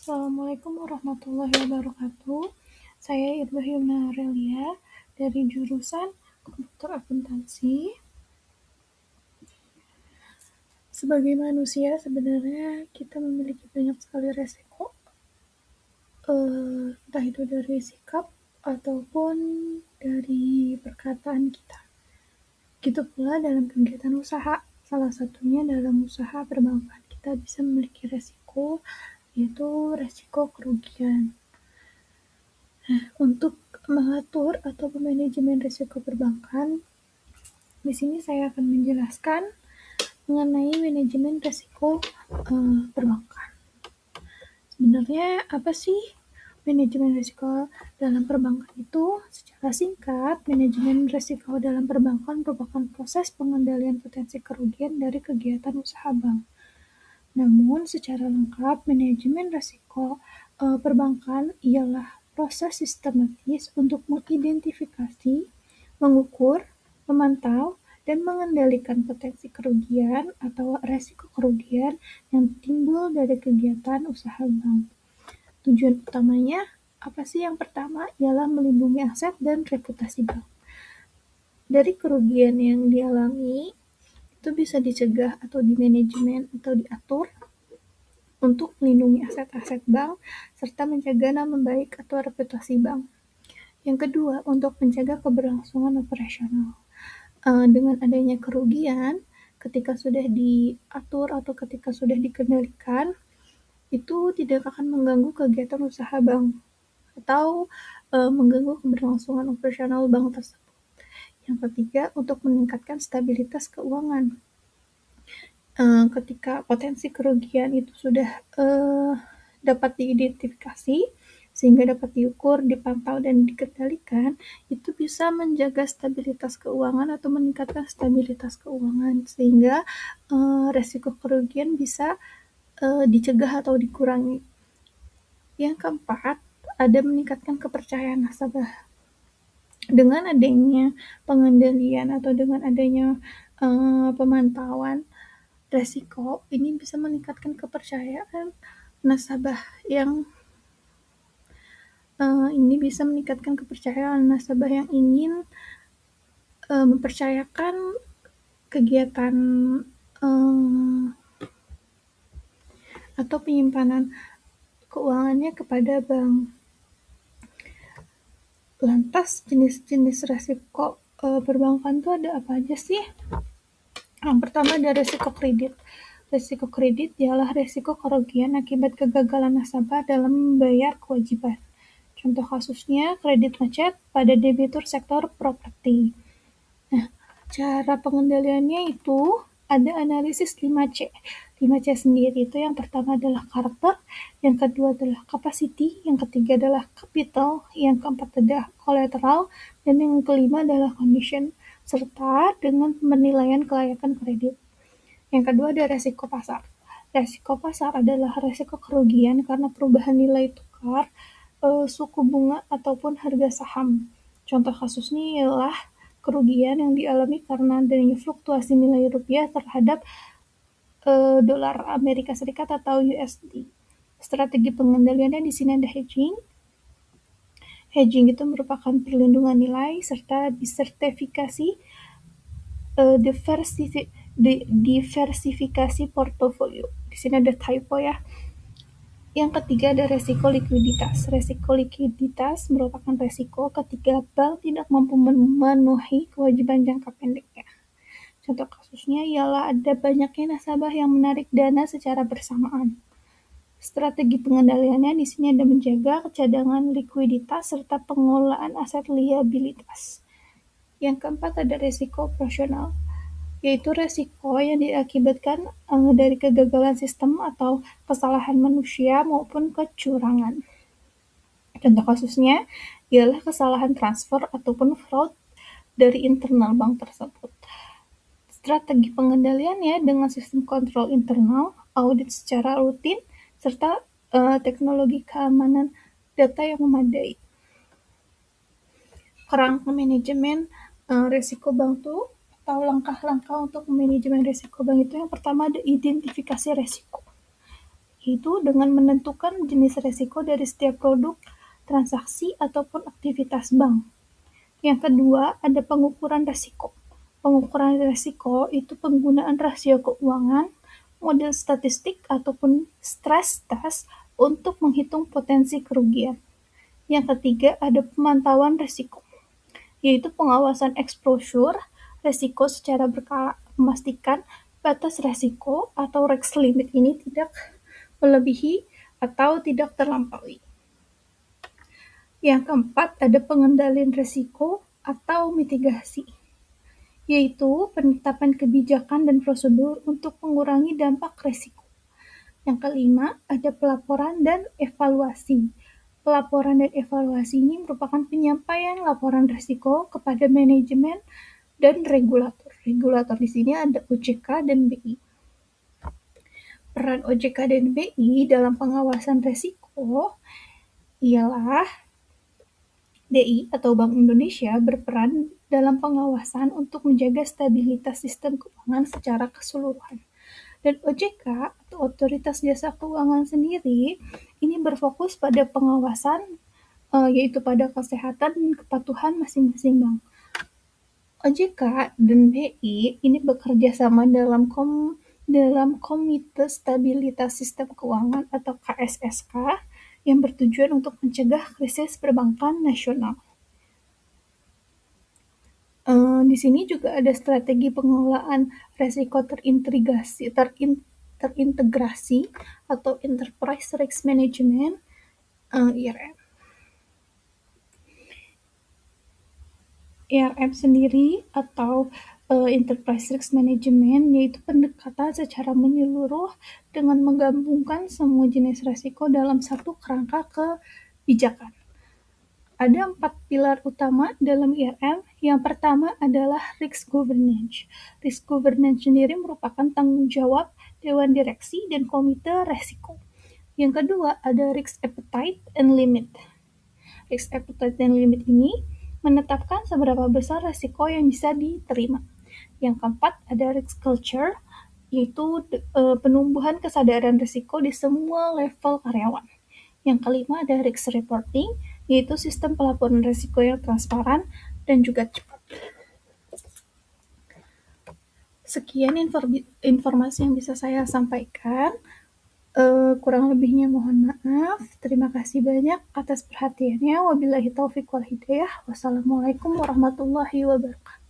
Assalamualaikum warahmatullahi wabarakatuh. Saya Irba Hyuna Aurelia dari jurusan Komputer Akuntansi. Sebagai manusia, sebenarnya kita memiliki banyak sekali resiko, entah itu dari sikap ataupun dari perkataan kita. Begitu pula dalam kegiatan usaha, salah satunya dalam usaha perbankan. Kita bisa memiliki resiko, yaitu resiko kerugian. Untuk mengatur atau manajemen risiko perbankan, di sini saya akan menjelaskan mengenai manajemen risiko perbankan. Sebenarnya apa sih manajemen risiko dalam perbankan itu? Secara singkat, manajemen risiko dalam perbankan merupakan proses pengendalian potensi kerugian dari kegiatan usaha bank. Namun, secara lengkap, manajemen risiko perbankan ialah proses sistematis untuk mengidentifikasi, mengukur, memantau, dan mengendalikan potensi kerugian atau resiko kerugian yang timbul dari kegiatan usaha bank. Tujuan utamanya apa sih? Yang pertama ialah melindungi aset dan reputasi bank. Dari kerugian yang dialami, itu bisa dicegah atau dimanajemen atau diatur untuk melindungi aset-aset bank serta menjaga nama baik atau reputasi bank. Yang kedua, untuk menjaga keberlangsungan operasional. Dengan adanya kerugian, ketika sudah diatur atau ketika sudah dikendalikan, itu tidak akan mengganggu kegiatan usaha bank atau mengganggu keberlangsungan operasional bank tersebut. Yang ketiga, untuk meningkatkan stabilitas keuangan. Ketika potensi kerugian itu sudah dapat diidentifikasi, sehingga dapat diukur, dipantau, dan dikendalikan, itu bisa menjaga stabilitas keuangan atau meningkatkan stabilitas keuangan, sehingga resiko kerugian bisa dicegah atau dikurangi. Yang keempat, ada meningkatkan kepercayaan nasabah. Dengan adanya pengendalian atau dengan adanya pemantauan resiko, ini bisa meningkatkan kepercayaan nasabah yang ingin mempercayakan kegiatan atau penyimpanan keuangannya kepada bank. Lantas jenis-jenis resiko perbankan itu ada apa aja sih? Yang pertama ada resiko kredit. Resiko kredit ialah resiko kerugian akibat kegagalan nasabah dalam membayar kewajiban. Contoh kasusnya kredit macet pada debitur sektor properti. Nah, cara pengendaliannya itu ada analisis 5C. 5C sendiri itu yang pertama adalah karakter, yang kedua adalah capacity, yang ketiga adalah capital, yang keempat adalah collateral, dan yang kelima adalah condition, serta dengan penilaian kelayakan kredit. Yang kedua ada resiko pasar. Resiko pasar adalah resiko kerugian karena perubahan nilai tukar, suku bunga, ataupun harga saham. Contoh kasusnya ialah kerugian yang dialami karena adanya fluktuasi nilai rupiah terhadap dolar Amerika Serikat atau USD. Strategi pengendaliannya di sini ada hedging. Hedging itu merupakan perlindungan nilai serta diversifikasi diversifikasi portofolio. Di sini ada typo ya. Yang ketiga ada resiko likuiditas. Resiko likuiditas merupakan resiko ketika bank tidak mampu memenuhi kewajiban jangka pendeknya. Contoh kasusnya ialah ada banyaknya nasabah yang menarik dana secara bersamaan. Strategi pengendaliannya di sini ada menjaga cadangan likuiditas serta pengelolaan aset liabilitas. Yang keempat ada resiko operasional, yaitu resiko yang diakibatkan dari kegagalan sistem atau kesalahan manusia maupun kecurangan. Contoh kasusnya ialah kesalahan transfer ataupun fraud dari internal bank tersebut. Strategi pengendaliannya dengan sistem kontrol internal, audit secara rutin, serta teknologi keamanan data yang memadai. Kerangka manajemen risiko bank itu atau langkah-langkah untuk manajemen risiko bank itu yang pertama ada identifikasi risiko. yaitu dengan menentukan jenis risiko dari setiap produk, transaksi, ataupun aktivitas bank. Yang kedua, ada pengukuran risiko. Pengukuran risiko itu penggunaan rasio keuangan, model statistik, ataupun stress test untuk menghitung potensi kerugian. Yang ketiga, ada pemantauan risiko, yaitu pengawasan exposure risiko secara berkala, memastikan batas risiko atau risk limit ini tidak melebihi atau tidak terlampaui. Yang keempat, ada pengendalian risiko atau mitigasi, yaitu penetapan kebijakan dan prosedur untuk mengurangi dampak risiko. Yang kelima, ada pelaporan dan evaluasi. Pelaporan dan evaluasi ini merupakan penyampaian laporan risiko kepada manajemen dan regulator. Regulator di sini ada OJK dan BI. Peran OJK dan BI dalam pengawasan risiko ialah DI atau Bank Indonesia berperan dalam pengawasan untuk menjaga stabilitas sistem keuangan secara keseluruhan. Dan OJK atau Otoritas Jasa Keuangan sendiri ini berfokus pada pengawasan yaitu pada kesehatan dan kepatuhan masing-masing bank. OJK dan BI ini bekerja sama dalam Komite Stabilitas Sistem Keuangan atau KSSK yang bertujuan untuk mencegah krisis perbankan nasional. Di sini juga ada strategi pengelolaan risiko terintegrasi atau Enterprise Risk Management (IRM). IRM sendiri atau Enterprise Risk Management yaitu pendekatan secara menyeluruh dengan menggabungkan semua jenis risiko dalam satu kerangka kebijakan. Ada 4 pilar utama dalam IRM. Yang pertama adalah risk governance. Risk governance sendiri merupakan tanggung jawab Dewan Direksi dan Komite Risiko. Yang kedua ada risk appetite and limit. Risk appetite and limit ini menetapkan seberapa besar risiko yang bisa diterima. Yang keempat ada risk culture, yaitu penumbuhan kesadaran risiko di semua level karyawan. Yang kelima ada risk reporting, yaitu sistem pelaporan risiko yang transparan dan juga cepat. Sekian informasi yang bisa saya sampaikan. Kurang lebihnya mohon maaf. Terima kasih banyak atas perhatiannya. Wabillahi taufiq wal hidayah. Wassalamualaikum warahmatullahi wabarakatuh.